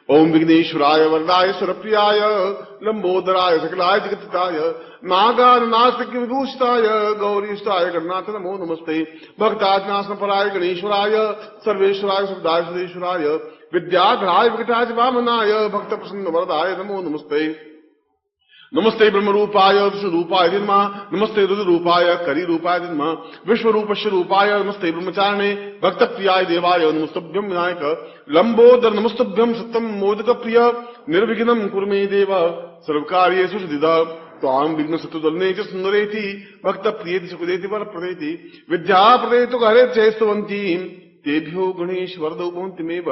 ओम विघ्नेश्वराय वरदाय सुरप्रियाय लंबोदराय सकलाय जगत्ताय नागानास्तिक विभूषिताय गौरीष्टाय गणनाथ नमो नमस्ते। भक्ताजनासन पराय गणेश्वराय सर्वेश्वराय सुखदाय सुदेश्वराय विद्याधराय विकटाय वामनाय भक्त प्रसन्न वरदाय नमो नमस्ते। नमस्ते ब्रह्म रूपाय विष्णु रूपाय दिन्मा नमस्ते रुद्र रूपाय करी रूपाय दिन्मा विश्व रूपस्य रूपाय नमस्ते ब्रह्मचारिणे भक्त प्रियाय देवाय नमस्तभ्यम विनायक लंबोदर नमस्तभ्यम सत्यम मोदक प्रिय निर्विघ्नं कुरु मे देव सर्वकार्येषु सिद्धिदा त्वां विघ्न सतुदलने च सुंदरेति भक्त प्रियेति सुखदेति वरप्रदेति विद्या प्रदेतु हरे चेस्तवन्ति तेभ्यो गणेश वरदौ भवन्तिमेव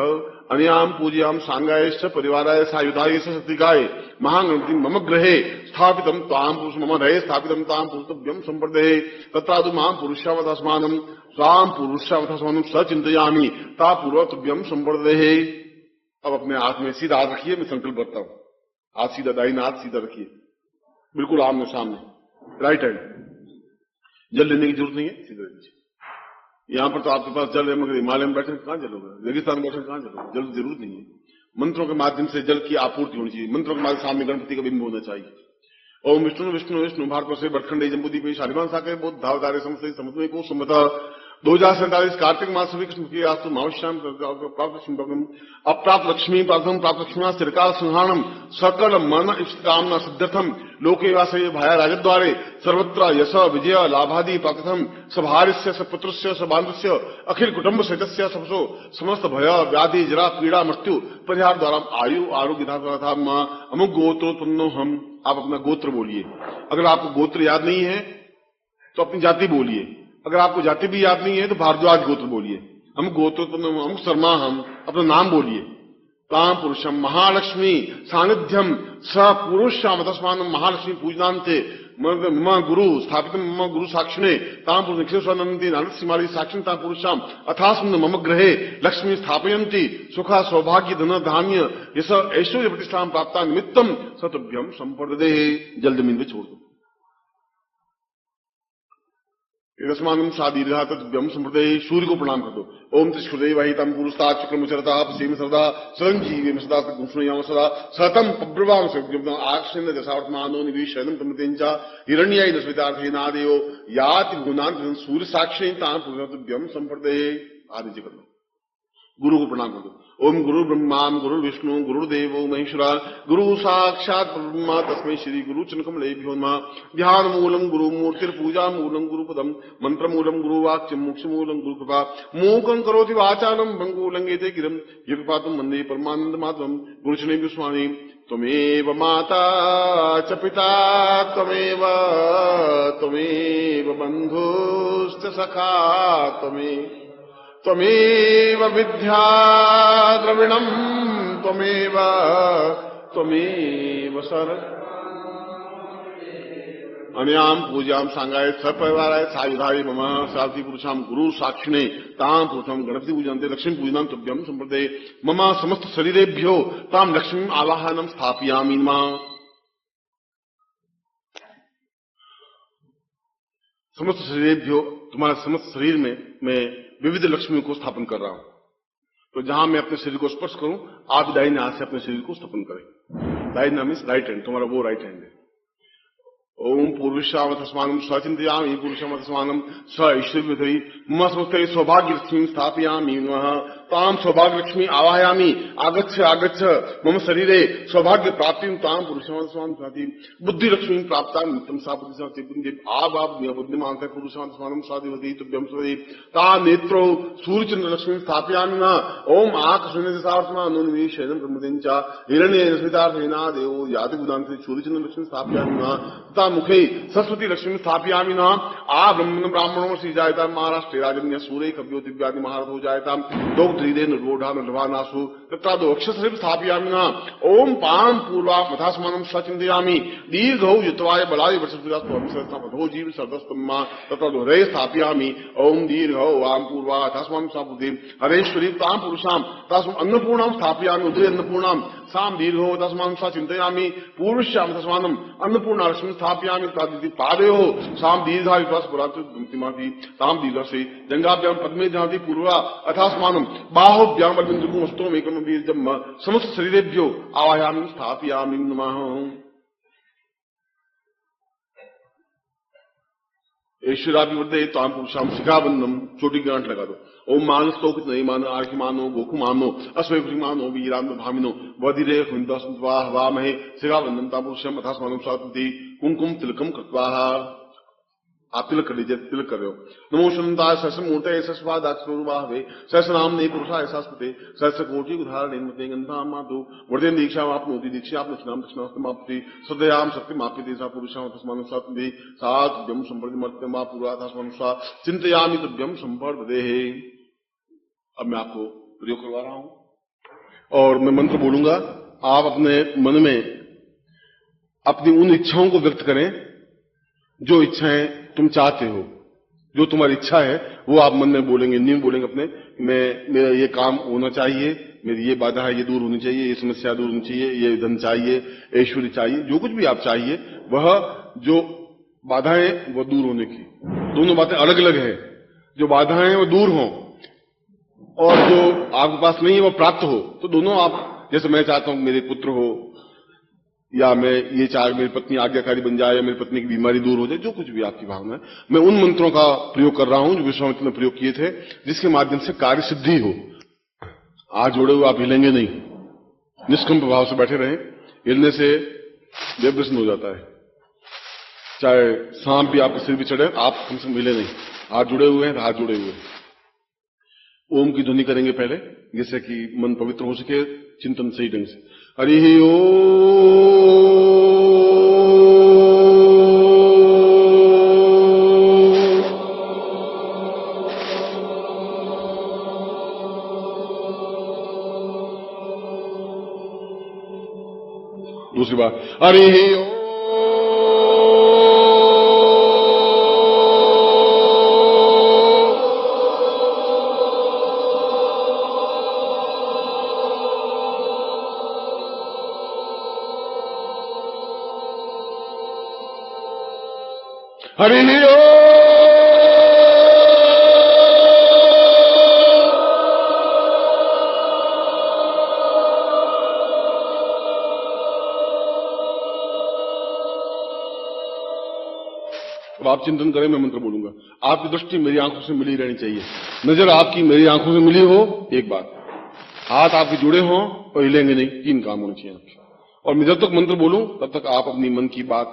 अनयाम पूज्याम सांगायश्च परिवाराय सायुधाय सत्तिकाय महागणपति मम गृहे स्थापितं तां पुरुष मम हृदये स्थापितं तां पुरुषभ्यं संप्रदये तत्रादु मां पुरुषावतास्मानं स्वां पुरुषावतास्मानं सचिंतयामि ता पूर्वतभ्यं संप्रदये। अब अपने हाथ में सीधा हाथ रखिए, मैं संकल्प करता हूं। हाथ सीधा, दाहिना हाथ सीधा रखिए, बिल्कुल आमने सामने, राइट हैंड। जल लेने की जरूरत नहीं है, सीधा लीजिए। यहां पर तो आपके पास जल है, मगर हिमालय में बैठे कहां जल होगा, रेगिस्तान में बैठे कहां जल होगा, जल की जरूरत नहीं है। मंत्रों के माध्यम से जल की आपूर्ति होनी चाहिए। मंत्रों के माध्यम से सामने गणपति का बिंब होना चाहिए। ओम विष्णु विष्णु विष्णु भारत से बटखंडे जम्बूदीप शालिमान साके बहुत धावधारे समस्त समुद्र को सुमता 2047 कार्तिक मास कृष्ण की आस्तु मावश्याम प्राप्त अप्राप्त लक्ष्मी प्रार्थम प्राप्त लक्ष्मी स्थिरकाल संहारणम सकल मन इष्ट कामना सिद्धर्थम लोके वासये भाया राजद्वारे सर्वत्र यश विजय लाभादि प्राप्तम सभार्यस्य सपुत्रस्य सबांधुस्य अखिल कुटुंब सहितस्य सबसो समस्त भय व्याधि जरा पीड़ा मृत्यु परिहार द्वारा आयु आरोग्य था अमुक गोत्रोत्पन्नो हम। आप अपना गोत्र बोलिए। अगर आपको गोत्र याद नहीं है तो अपनी जाति बोलिए। अगर आपको जाति भी याद नहीं है तो भारद्वाज गोत्र बोलिए। हम गोत्रोत्पन्न हम शर्मा, हम अपना नाम बोलिए। ताम पुरुषम महालक्ष्मी सानिध्यम स पुरुषाम तस्मान महालक्ष्मी पूजनांते मम गुरु स्थापित मम गुरु साक्षिणे ताम पुरुषेश्वरनंदी नारसिमाली साक्षिण ताम पुरुषाम अथास्मिन् मम गृहे लक्ष्मी स्थापयन्ति सुखा सौभाग्य धन धान्य यश ऐश्वर्य प्रतिष्ठान प्राप्ता निमित्तम सतभ्यम संप्रदे। जल जमीन में छोड़ दो। रसमानम सादीर्घा तद्भ्यम संप्रदय। सूर्य को प्रणाम कर दो। ओम त्रिश्रुदेव वहितम पुरुषता चक्रमुचरता पश्चिम सरदा सरंजीवी सदा गुणयाम सदा सतम पब्रवाम सद्यम आक्षेण दशावर्तमानो निवेशनम तमतेंचा हिरण्याय दशवितार्थेनादेव याति गुणान सूर्य साक्षी तां पुरुषभ्यम संप्रदय। आदि कर दो। गुरु को प्रणाम कर दो। ओम गुरु ब्रह्मा गुरु विष्णु गुरुदेवो महेश्वरा गुरु साक्षात ब्रह्मा तस्मै श्री गुरु चनकमलेभ्यो नमः। ध्यान मूलम गुरु मूर्तिर पूजा मूलम गुरुपदम मंत्र मूलम गुरु वाक्यम मोक्ष मूलम गुरु कृपा मूकं करोति वाचालम भंगो लंघेते गिरम यत्पातम वंदे परमानंद माधवम गुरुचने विस्वामी। त्वमेव माता च पिता त्वमेव बंधुश्च सखा त्वमेव विद्या द्रविणम् त्वमेव सर अनयाम पूजाम सांगाय सपरिवाराय सायुधाय मम सारथी पुरुषाम गुरु साक्षिणे ताम पुरुषम गणपति पूजनते लक्ष्मी पूजनम तुभ्यम संप्रदे। मम समस्त शरीरेभ्यो ताम लक्ष्मी आवाहनम स्थापयामि नमः। समस्त शरीरेभ्यो तुम्हारे समस्त शरीर में मैं विविध लक्ष्मी को स्थापन कर रहा हूं। तो जहां मैं अपने शरीर को स्पर्श करूं आप दाहिने हाथ से अपने शरीर को स्थापन करें। दाहिना मीन्स राइट हैंड, तुम्हारा वो राइट हैंड है। ओम पूर्विश्वामतस्मानं स्वचिंतयामि पुरुषमतस्मानं स ऐश्वर्यवती मम समस्ते सौभाग्य लक्ष्मी स्थापयामि नमः। ताम सौभाग्य लक्ष्मी आवाहयामि आगच्छ आगच्छ मम शरीरे सौभाग्य प्राप्ति ताम पुरुषमतस्मानं स्वाति बुद्धि लक्ष्मी प्राप्ता नित्यं सा बुद्धि आप बुद्धिमान पुरुषमतस्मानं स्वादिवती तुभ्यं स्वदे। ता नेत्रो सूर्यचंद्र लक्ष्मी स्थापयामि नमः। ओम आकाशनिर्सार्थमानुनिवेशनं ब्रह्मदेंचा हिरण्यस्मितार्थेनादेव याति गुणांते सूर्यचंद्र लक्ष्मी स्थापयामि नमः। मुखे सरस्वती लक्ष्मी स्थापयामि नमः। आ ब्राह्मणो श्री जायता महाराष्ट्रे राजन्य सूर्य कव्यो दिव्यादि महारथ हो जायता दो ध्रीदे निर्वोढ़ा निर्वानासु तथा दो अक्षर स्थापयामि नमः। ओम पाम पूर्वा मथास्मानं सचिंतयामि दीर्घौ युतवाय बलाय वर्षो जीव सर्वस्तम्मा तथा दो हरे स्थापयामि। ओम दीर्घौ आम पूर्वा मथास्मानं सापुदे हरेश्वरी ताम पुरुषाम तास्म अन्नपूर्णां स्थापयामि उदरे अन्नपूर्णां साम दीर्घो तस्मान् सा चिंतयामि पूर्वश्याम तस्मानम अन्नपूर्णा लक्ष्मी स्थापयामि तादिति पादयो साम दीर्घा विश्वास पुराति ताम दीर्घसे जंगाभ्याम पद्मे जहाति पूर्वा अथास्मानम बाहुभ्याम बलबिंदुस्तोम एकम बीजम समस्त शरीरेभ्यो आवाहयामि स्थापयामि नमः। ईश्वराभिवृद्धे ताम पुरुषाम शिखाबंधम चोटी गांठ लगा दो। ओम मानस तो कुछ नहीं मानो आर्खि मानो गोखु मानो अश्वि मानो वीराम भामिनो वधिरे हवा महे शिखाबंधम ताम पुरुषम अथास्मानम स्वाति कुमकुम तिलकम कृत्वा। आप तिलक कर लीजिए, तिलक कर रहे हो। नमो शनंताय सहस्र मूर्ते सहस्रपादाक्षरूपावे सहस्रनामने पुरुषाय शास्त्रते सहस्र कोटि उदाहरणे गंधाम माधु वर्धेन दीक्षा आपनोति दीक्षा आप दक्षिणाम दक्षिणास्तमाप्ति सदयाम सत्यमाप्यते सा पुरुषाम तस्मान् स्वाति सात्व्यम संपर्दिमर्त्यम मा पूर्वाथस्मान् स्वा चिंतयामि तुभ्यम संपर्देहे। अब मैं आपको प्रयोग करवा रहा हूं और मैं मंत्र बोलूंगा। आप अपने मन में अपनी उन इच्छाओं को व्यक्त करें जो इच्छाएं तुम चाहते हो। जो तुम्हारी इच्छा है वो आप मन में बोलेंगे, नहीं बोलेंगे अपने मेरा ये काम होना चाहिए, मेरी ये बाधा है ये दूर होनी चाहिए, ये समस्या दूर होनी चाहिए, ये धन चाहिए, ऐश्वर्य चाहिए, जो कुछ भी आप चाहिए वह जो बाधाएं वो दूर होने की। दोनों बातें अलग अलग है। जो बाधाएं वो दूर हों और जो आपके पास नहीं है वो प्राप्त हो, तो दोनों आप, जैसे मैं चाहता हूं मेरे पुत्र हो या मैं ये चाह मेरी पत्नी आज्ञाकारी बन जाए या मेरी पत्नी की बीमारी दूर हो जाए, जो कुछ भी आपकी भावना है, मैं उन मंत्रों का प्रयोग कर रहा हूं जो विश्वामित्र ने प्रयोग किए थे, जिसके माध्यम से कार्य सिद्धि हो। आज जोड़े हुए आप हिलेंगे नहीं, निष्कंप भाव से बैठे रहें। हिलने से देव प्रसन्न हो जाता है। चाहे सांप भी आपके सिर भी चढ़े, आप कम से कम हिले नहीं। हाथ जुड़े हुए हैं, हाथ जुड़े हुए हैं। ओम की ध्वनि करेंगे पहले, जिससे कि मन पवित्र हो सके चिंतन सही ढंग से। हरि ओम। दूसरी बार हरि ओम। हरि ओम। अब आप चिंतन करें, मैं मंत्र बोलूंगा। आपकी दृष्टि मेरी आंखों से मिली रहनी चाहिए, नजर आपकी मेरी आंखों से मिली हो, एक बात। हाथ आपके जुड़े हों और हिलेंगे नहीं, 3 काम होने चाहिए आपके। और मैं जब तक मंत्र बोलूं तब तक आप अपनी मन की बात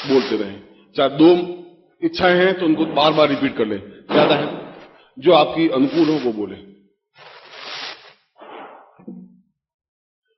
बोलते रहें। चाहे 2 इच्छाएं हैं तो उनको बार बार रिपीट कर लें, ज्यादा है जो आपकी अनुकूल हो वो बोले।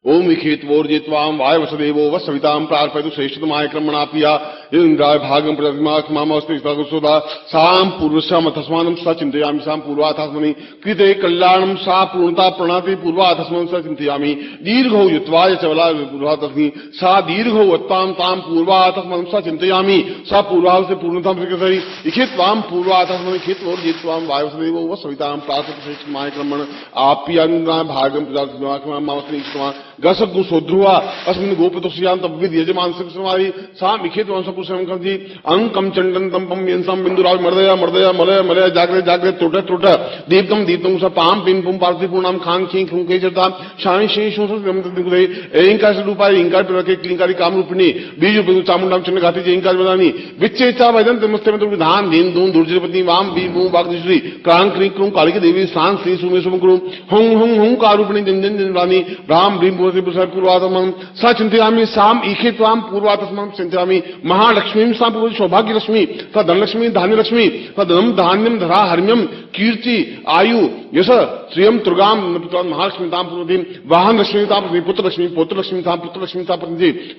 ओम विखेत्वोर्जित्वाम वाय वसुदेवो वसविताम प्रार्पयतु श्रेष्ठतमाय क्रमणापिया इंद्राय भागम प्रतिमास्ता साम पूर्वस्याम तस्मानं स चिंतयामि साम पूर्वाथस्मनि कृते कल्याणम सा पूर्णता प्रणाति पूर्वाथस्मनं स चिंतयामि दीर्घो युत्वाय चवला पूर्वाथस्मि सा दीर्घो वत्ताम ताम पूर्वाथस्मनं स चिंतयामि सा पूर्वाथ से पूर्णता प्रकृति इखित्वाम पूर्वाथस्मनि खित्वोर्जित्वाम वाय वसुदेवो वसविताम प्रार्पयतु श्रेष्ठतमाय क्रमण आप्या इंद्राय भागम प्रतिमास्ता गसगु सोध्रुवा अस्मिन् गोपतुष्यां तब्विद यजमान सिंहसमारी सा मिखेत वंशपुरुषं कंजी अंकम चंडन तंपम यंसम बिंदुराज मर्दया मर्दया मलय मलय जागृत जागृत टोट टोट दीप्तम दीप्तम स पाम पिन पुम पार्थि पूर्णम खांग खीं खुंके जता शानि शेषो समुद्रदिगुदे एंकार स्वरूपाय इंकार प्रके क्लिंकारी कामरूपिणी बीज उपदु चामुंडाम चंड घाती जे इंकार बदानी विच्चेचा वदन तमस्ते में विधान दीन दून दुर्जयपति वाम बी बू बागश्री क्रांग क्रीं क्रूं कालिकी देवी शांत श्री सुमे सुमकुरु हुं हुं हुं कारूपिणी जन जन रानी राम भीम पूर्वातमं सा चिंतयामि साम ईखेत्वाम पूर्वातस्मं चिंतयामि महालक्ष्मीं सा पूर्व सौभाग्य लक्ष्मी सा धनलक्ष्मी धान्य लक्ष्मी सा धनम धान्यम धरा हर्म्यम कीर्ति आयु यश श्रियम तुर्गाम महालक्ष्मी ताम पूर्वतीं वाहन लक्ष्मी ताम पुत्र लक्ष्मी पुत्र लक्ष्मी ताम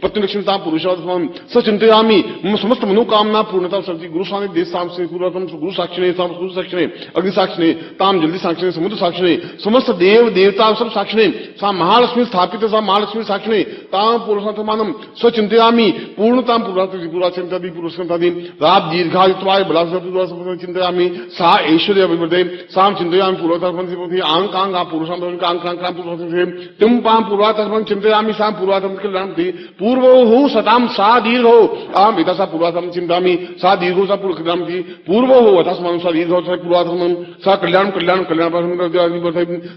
पत्नी लक्ष्मी ताम पुरुषोत्तमं स चिंतयामि मम समस्त मनोकामना पूर्णता सन्ति गुरु स्वामी देश साम से पूर्वतम गुरु साक्षिणे साम गुरु साक्षिणे अग्नि साक्षिणे ताम जल्दी साक्षिणे समुद्र साक्षिणे समस्त देव देवता सब साक्षिणे सा महालक्ष्मी स्थापित स्थापित सा महालक्ष्मी साक्षिणे ताम पुरुषार्थमानम स्वचिंतयामि पूर्णतां पुरुषार्थि पुरुषार्थि राब दीर्घायुत्वाय बलासुर चिंतयामि सा ऐश्वर्य अभिवृद्धे साम चिंतयामि पूर्वार्थि आंकांग पुरुषांग पुरुषार्थि तुम पाम पूर्वार्थम चिंतयामि सा पूर्वार्थम कल्याणति पूर्वो हो सताम सा दीर्घो आम इता सा पूर्वार्थम चिंतामि सा दीर्घो सा पूर्वकल्याणति पूर्वो हो अतस्मानं सा दीर्घो सा पूर्वार्थम सा कल्याण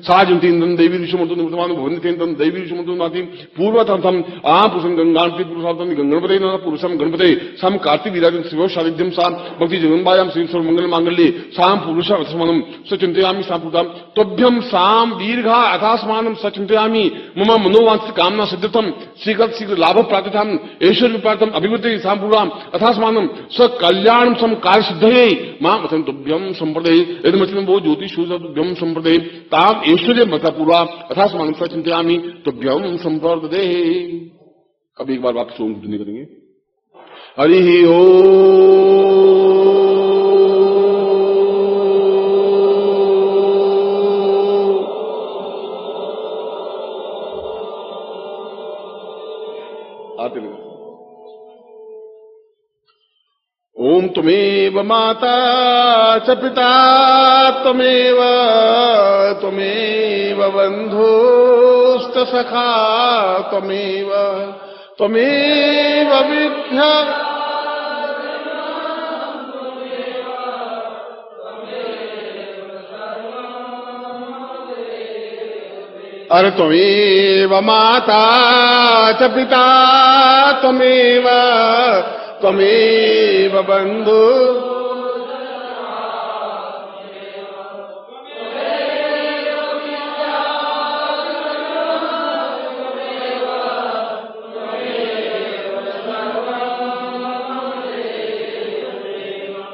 सा जंति इंद्रं देवी ऋषिमंतो निवर्तमान भवन्ति दैवी ऋषिमंतो नाति पूर्वार्थम आम पुरुषं गंगांति पुरुषार्थम गणपते न पुरुषम गणपते सम कार्तिक विराजन शिव सानिध्यम सा भक्ति जगन्मायां श्री सर्वमंगल मांगल्ये साम पुरुष अथस्मानं सचिंतयामि सा पूतां तोभ्यं साम दीर्घा अथास्मानं सचिंतयामि मम मनोवांछित कामना सिद्धतम शीघ्र लाभ प्राप्तिथाम ऐश्वर्य प्राप्तम अभिवृद्धि साम पूर्वाम अथास्मानं स कल्याणं सम कार्य सिद्धये मां अथं तोभ्यं संप्रदे यदमचलं वो ज्योतिष तुभ्यं संप्रदे ताम ऐश्वर्य मता पूर्वा अथास्मानं सचिंतयामि तुभ्यं संप्रदे। अब एक बार वापस ओम ध्वनि करेंगे। हरि ओम। ओम त्वमेव माता च पिता त्वमेव बन्धुश्च सखा त्वमेव विद्या अरे त्वमेव माता च पिता त्वमेव बन्धु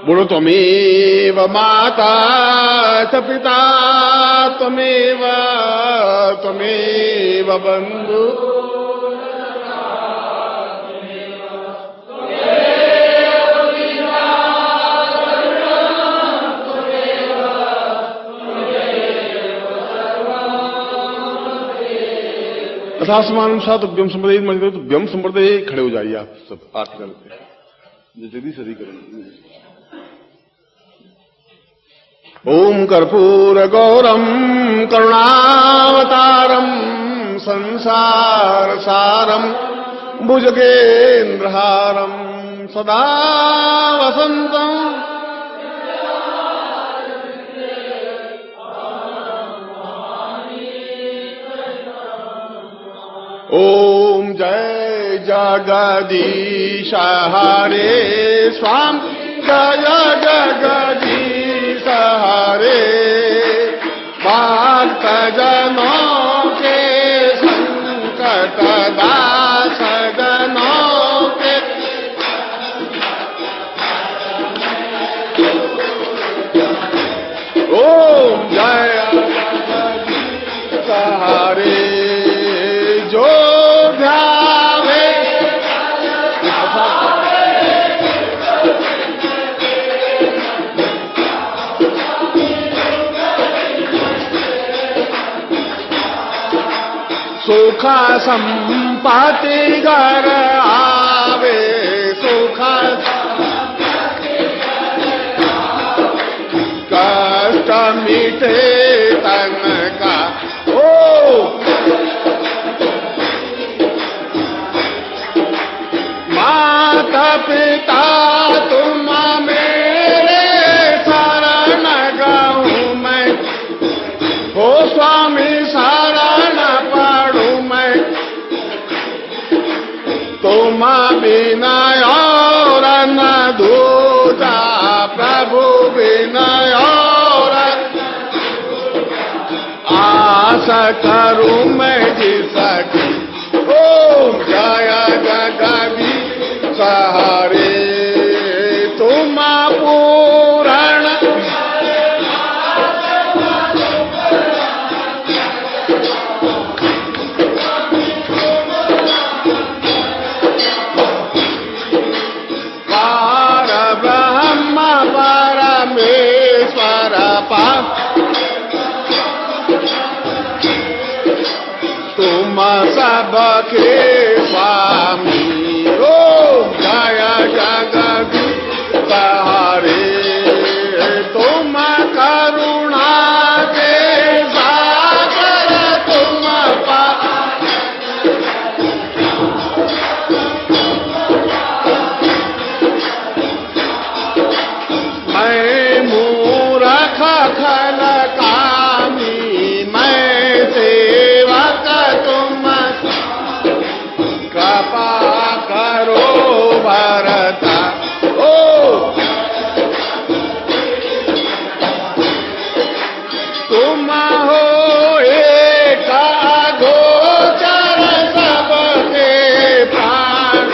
बोलो त्वमेव माता च पिता त्वमेव बन्धु अथास्मानं सा तुभ्यं संप्रदे तुभ्यं संप्रदे। खड़े हो जाइए आप सब पाठ करते हैं जल्दी सदी करेंगे। ओम कर्पूर गौरम करुणावतारम संसार सारम भुजगेन्द्रहारम सदा वसंतम ओम जय जगदीश हरे स्वामी जय जगदीश हरे भक्त जनों के संकट दास जनों के ओम जय जगदीश हरे जो ध्यावे सुख संपत्ति घर आवे सुख कष्ट मिटे तन का ओ माता पिता तुम मेरे शरण गाऊं मैं हो स्वामी शरण पढ़ूं मैं तुम बिना और न दूजा प्रभु बिना और आशा करूं मैं जिसकी ओम जय जगदीश हरे तुम पूरण पार ब्रह्म परमेश्वर तुम सबके स्वामी ओम जय जगदीश हरे तुम करुणा के सागर तुम मैं मूर्ख खल कामी मैं सेवक तुम कृपा करो भरता ओ तुम हो एक गोचर सबके प्राण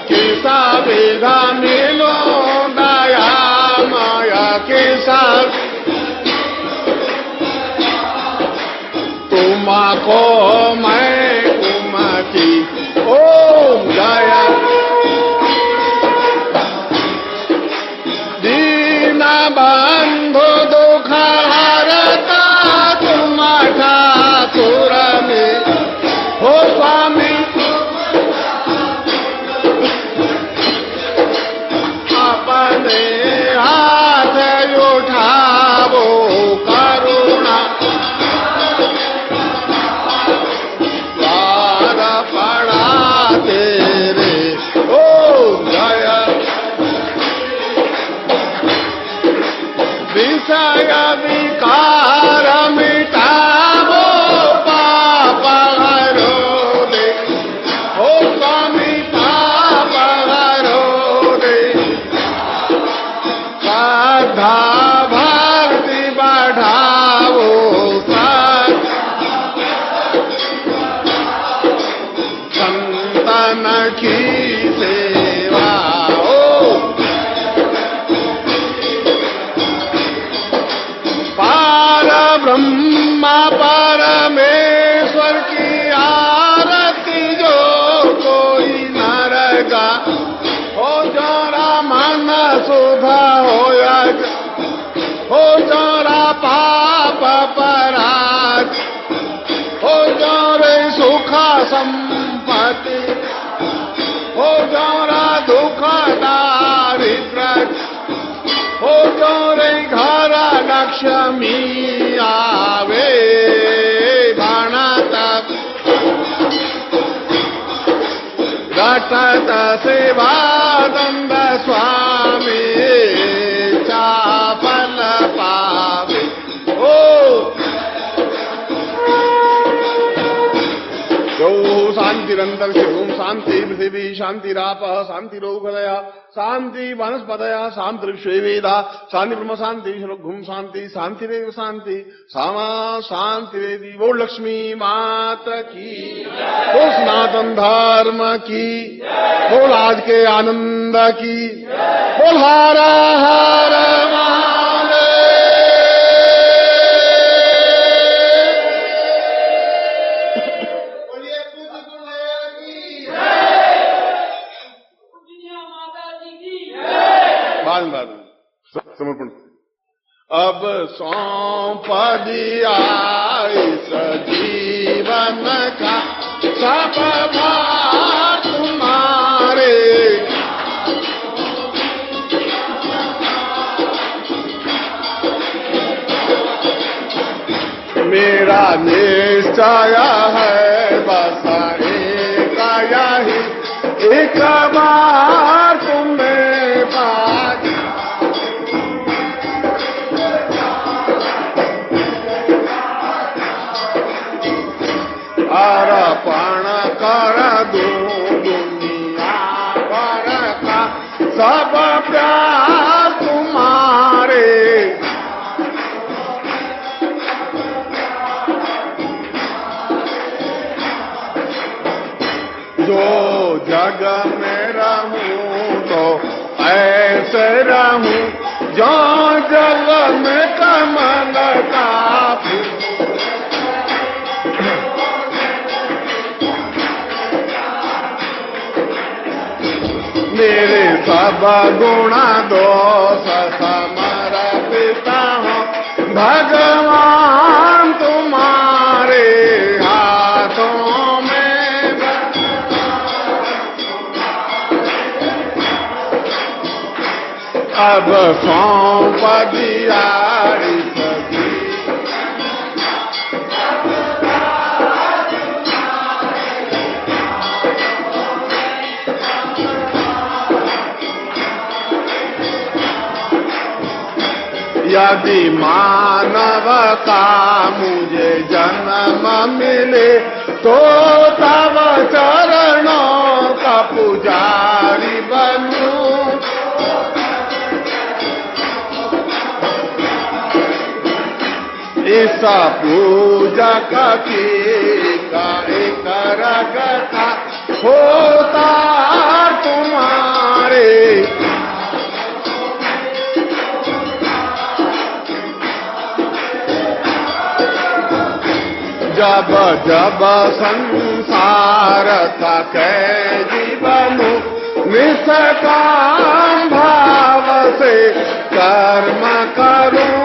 किसा विधा मिलो दया माया किसा तुमको मैं कुमति ओम जय दीन बंधु दुख हरता तुम ठाकुर में हो स्वामी अपने हाथ उठावो करुणा द्वार पड़ा तेरे ओ जय विषय विकार मिटावो पाप हरो दे ओ स्वामी पाप हरो दे श्रद्धा भक्ति बढ़ाओ संतन की सेवा ओ पार ब्रह्म परमेश्वर की आरती जो कोई नरगा हो जरा मन सुधा हो जरा पाप पराज हो जरे सुख संपत्ति हो जरा दुख दारिद्र हो जरे घर लक्ष्मी आवे गणत घटत सेवा दंड स्वामी चापल पावे ओ गौ शांतिरंतर शिवम शांति पृथिवी शांतिराप शांतिरोगदया शांति वनस्पतया शांति वेदा शांति ब्रह्म शांति घुम शांति शांतिरेव शांति सामा शांतिरेवी वो लक्ष्मी माता की वो सनातन धर्म की बोल आज के आनंद की बोल हर हर समर्पण अब सौंप दिया इस जीवन का सब भार तुम्हारे मेरा निश्चय है बस एक यही एक बार तुम्हें पास अर्पण कर दूं दुनिया भर का सब प्यार तुम्हारे जो जग में रहूं तो ऐसे रहूं जो जल में कमल का मेरे सब गुण दोष समर्पित भगवान तुम्हारे हाथों में, अब सौंप दिया यदि मानवता मुझे जन्म मिले तो तब चरणों का पुजारी बनूं। इस पूजक की एक रगता होता तुम्हारे, जब जब संसार का कैदी बनूं, निष्काम भाव से कर्म करूं।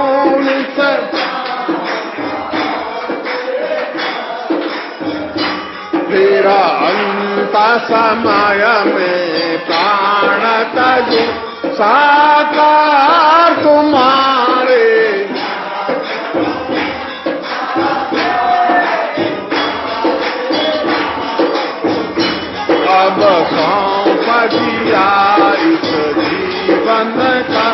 फिर अंत समय में प्राण तजू साकार तुम्हारे, अब सौंप दिया इस जीवन का,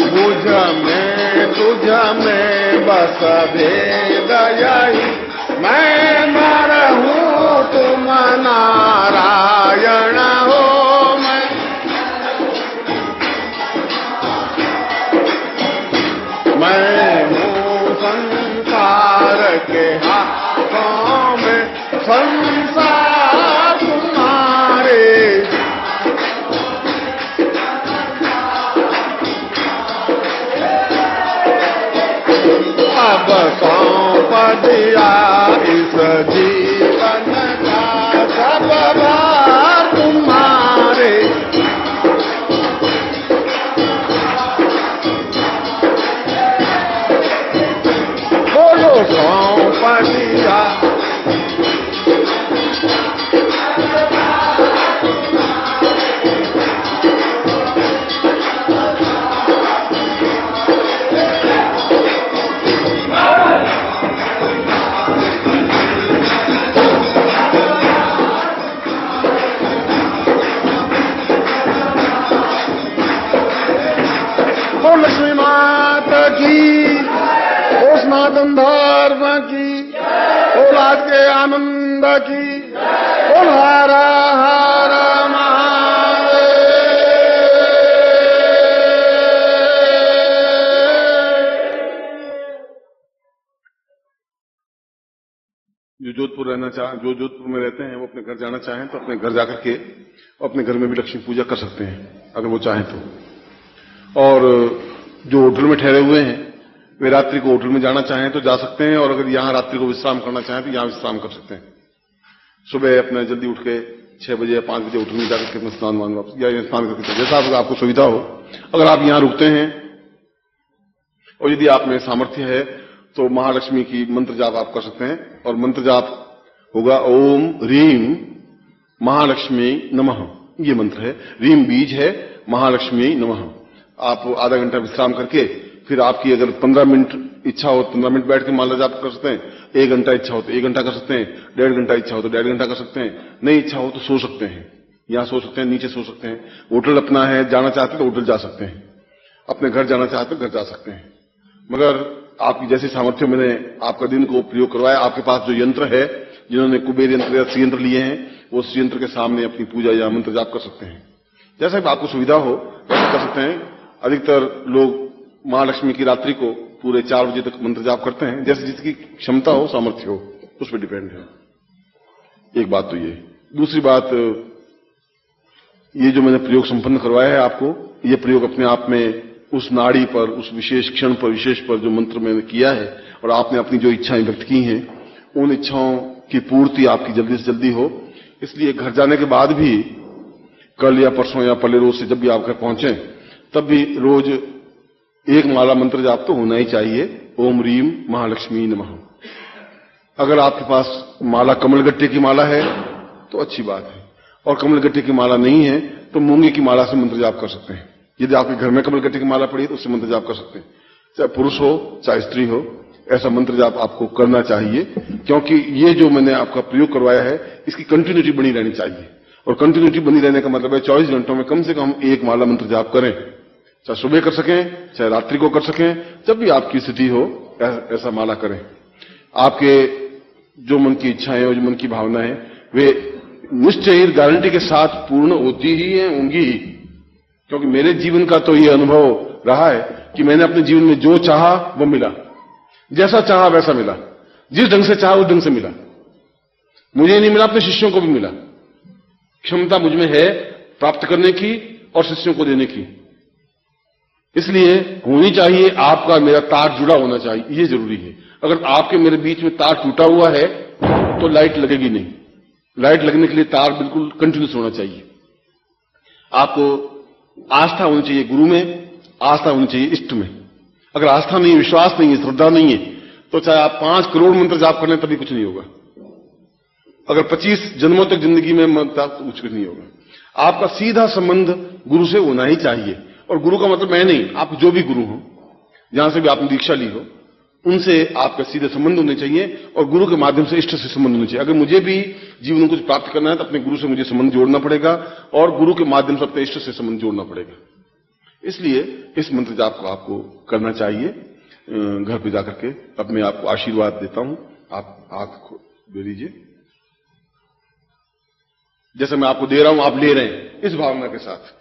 मुझ में तुझ में बस भेद यही, मैं नर हूँ तुम नारायण हो। मैं हूँ संसार के हाथों में, संसार तुम्हारे, अब सौंप दिया इस जीवन का सब भार तुम्हारे, बोलो सौंप दिया। लक्ष्मी माता की, ओ सनातन धर्म की, ओ राज के आनंद की, ओ हर हर महादेव। जो जोधपुर रहना चाहे, जो जोधपुर में रहते हैं वो अपने घर जाना चाहें तो अपने घर जाकर के अपने घर में भी लक्ष्मी पूजा कर सकते हैं अगर वो चाहें तो। और जो होटल में ठहरे हुए हैं वे रात्रि को होटल में जाना चाहें तो जा सकते हैं, और अगर यहां रात्रि को विश्राम करना चाहें तो यहां विश्राम कर सकते हैं। सुबह अपने जल्दी उठ के 6 बजे या 5 बजे होटल में जाकर के अपना स्नान वान वापस या स्नान करके जैसा आपको सुविधा हो। अगर आप यहां रुकते हैं और यदि आप में सामर्थ्य है तो महालक्ष्मी की मंत्र जाप आप कर सकते हैं, और मंत्र जाप होगा ओम रीम महालक्ष्मी नमः, ये मंत्र है। रीम बीज है, महालक्ष्मी नमः। आप आधा घंटा विश्राम करके फिर आपकी अगर 15 मिनट इच्छा हो 15 मिनट बैठ के मान लो आप कर सकते हैं, 1 घंटा इच्छा हो तो 1 घंटा कर सकते हैं, 1.5 घंटा इच्छा हो तो 1.5 घंटा कर सकते हैं, नहीं इच्छा हो तो सो सकते हैं, यहां सो सकते हैं, नीचे सो सकते हैं। होटल अपना है, जाना चाहते तो होटल जा सकते हैं, अपने घर जाना चाहते तो घर जा सकते हैं। मगर आपकी जैसी सामर्थ्य मैंने आपका दिन को प्रयोग करवाया, आपके पास जो यंत्र है, जिन्होंने कुबेर यंत्र या श्री यंत्र लिए हैं वो श्री यंत्र के सामने अपनी पूजा या मंत्र जाप कर सकते हैं। जैसा भी आपको सुविधा हो वैसे कर सकते हैं। अधिकतर लोग महालक्ष्मी की रात्रि को पूरे 4 बजे तक मंत्र जाप करते हैं, जैसे जिसकी क्षमता हो सामर्थ्य हो उस पर डिपेंड है। एक बात तो ये। दूसरी बात, ये जो मैंने प्रयोग संपन्न करवाया है आपको, ये प्रयोग अपने आप में उस नाड़ी पर, उस विशेष क्षण पर, विशेष पर जो मंत्र मैंने किया है और आपने अपनी जो इच्छाएं व्यक्त की हैं, उन इच्छाओं की पूर्ति आपकी जल्दी से जल्दी हो। इसलिए घर जाने के बाद भी कल या परसों या पहले रोज से जब भी आप घर पहुंचे तब भी रोज एक माला मंत्र जाप तो होना ही चाहिए, ओम रीम महालक्ष्मी नमः। अगर आपके पास माला कमलगट्टे की माला है तो अच्छी बात है, और कमलगट्टे की माला नहीं है तो मूंगे की माला से मंत्र जाप कर सकते हैं। यदि आपके घर में कमलगट्टे की माला पड़ी है तो उससे मंत्र जाप कर सकते हैं, चाहे पुरुष हो चाहे स्त्री हो, ऐसा मंत्र जाप आपको करना चाहिए। क्योंकि ये जो मैंने आपका प्रयोग करवाया है इसकी कंटिन्यूटी बनी रहनी चाहिए, और कंटिन्यूटी बनी रहने का मतलब है 24 घंटों में कम से कम एक माला मंत्र जाप करें, चाहे सुबह कर सकें चाहे रात्रि को कर सकें, जब भी आपकी स्थिति हो ऐसा माला करें। आपके जो मन की इच्छाएं और जो मन की भावना है वे निश्चय गारंटी के साथ पूर्ण होती ही है, होंगी ही। क्योंकि मेरे जीवन का तो ये अनुभव रहा है कि मैंने अपने जीवन में जो चाहा वो मिला, जैसा चाहा वैसा मिला, जिस ढंग से चाहा उस ढंग से मिला। मुझे नहीं मिला, अपने शिष्यों को भी मिला। क्षमता मुझ में है प्राप्त करने की और शिष्यों को देने की, इसलिए होनी चाहिए। आपका मेरा तार जुड़ा होना चाहिए, ये जरूरी है। अगर आपके मेरे बीच में तार टूटा हुआ है तो लाइट लगेगी नहीं। लाइट लगने के लिए तार बिल्कुल कंटिन्यूस होना चाहिए। आपको आस्था होनी चाहिए गुरु में, आस्था होनी चाहिए इष्ट में। अगर आस्था नहीं है, विश्वास नहीं है, श्रद्धा नहीं है तो चाहे आप 5 करोड़ मंत्र जाप कर लें तभी कुछ नहीं होगा। अगर 25 जन्मों तक जिंदगी में मंत्र तो कुछ नहीं होगा। आपका सीधा संबंध गुरु से होना ही चाहिए। और गुरु का मतलब मैं नहीं, आप जो भी गुरु हो, जहां से भी आपने दीक्षा ली हो, उनसे आपका सीधे संबंध होने चाहिए, और गुरु के माध्यम से इष्ट से संबंध होने चाहिए। अगर मुझे भी जीवन में कुछ प्राप्त करना है तो अपने गुरु से मुझे संबंध जोड़ना पड़ेगा, और गुरु के माध्यम से अपने इष्ट से संबंध जोड़ना पड़ेगा। इसलिए इस मंत्र जाप को आपको करना चाहिए। घर पे जाकर के अब मैं आपको आशीर्वाद देता हूं। आप आंख दे लीजिए, जैसे मैं आपको दे रहा हूं आप ले रहे हैं, इस भावना के साथ।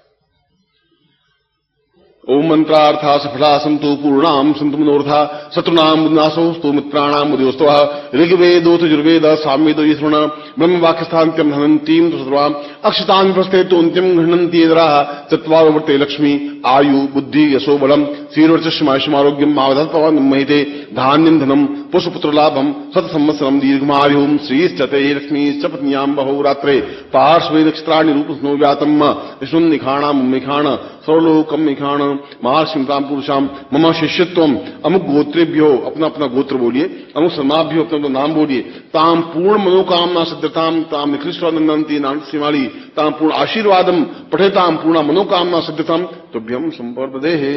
ओम मंत्रार्था सफला संतु पूर्णाम संतु मनोर्था शत्रुनाम विनाशोस्तु मित्राणाम उदयोस्तवः ऋग्वेदोथ यजुर्वेद सामवेदो ये श्रवण ब्रह्म वाक्यस्थान्त्यम हनन्तीम तो सर्वाम अक्षतां प्रस्थे तो अंत्यम घृणन्ति यदराः चत्वारो वर्ते लक्ष्मी आयु बुद्धि यशो बलम श्रीर्वचस्मायुष्मारोग्यम मावधत् पवन महिते धान्यं धनम पुष्पपुत्र लाभम शत संवत्सरम दीर्घमायुः श्रीश्चते लक्ष्मीश्च पत्न्यां बहुरात्रे पार्श्वे नक्षत्राणि रूपस्नो व्यातम् विष्णुं निखाणां निखाण सर्वलोकम निखाण महाशिमताम पुरुषाम मम शिष्यत्वम अमुक गोत्रेभ्यो, अपना अपना गोत्र बोलिए, अमुक समाभ्यो अपना अपना नाम बोलिए, ताम पूर्ण मनोकामना सिद्धताम ताम निकृष्टानंदी नानसिमाली ताम पूर्ण आशीर्वादम पठेताम पूर्ण मनोकामना सिद्धताम तुभ्यम संपर्पदे है।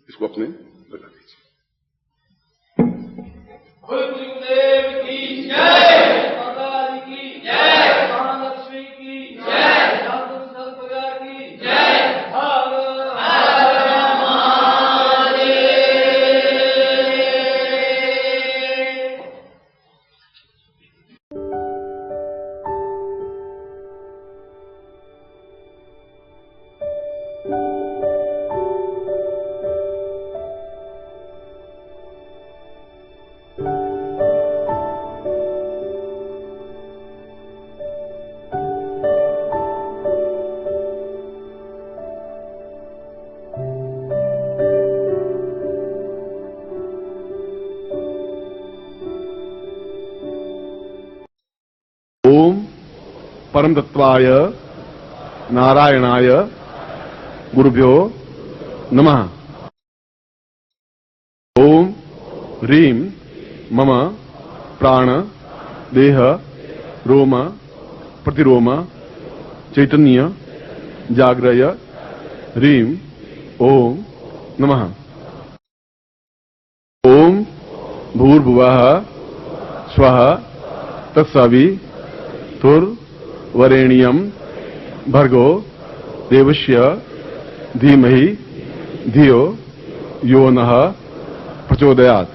इसको अपने लगा दीजिए। गुरुदेव की जय, माता की जय, महालक्ष्मी की जय, की जय। ओम परम तत्वाय नारायणाय गुरुभ्यो नमः। ओम ह्रीं मम प्राण देह रोम प्रतिरोम चैतन्य जाग्रय ह्रीं ओम नमः। ओम भूर्भुवः स्वः तत्सवितुर्वरेण्यं भर्गो देवस्य धीमहि धियो यो नः प्रचोदयात्।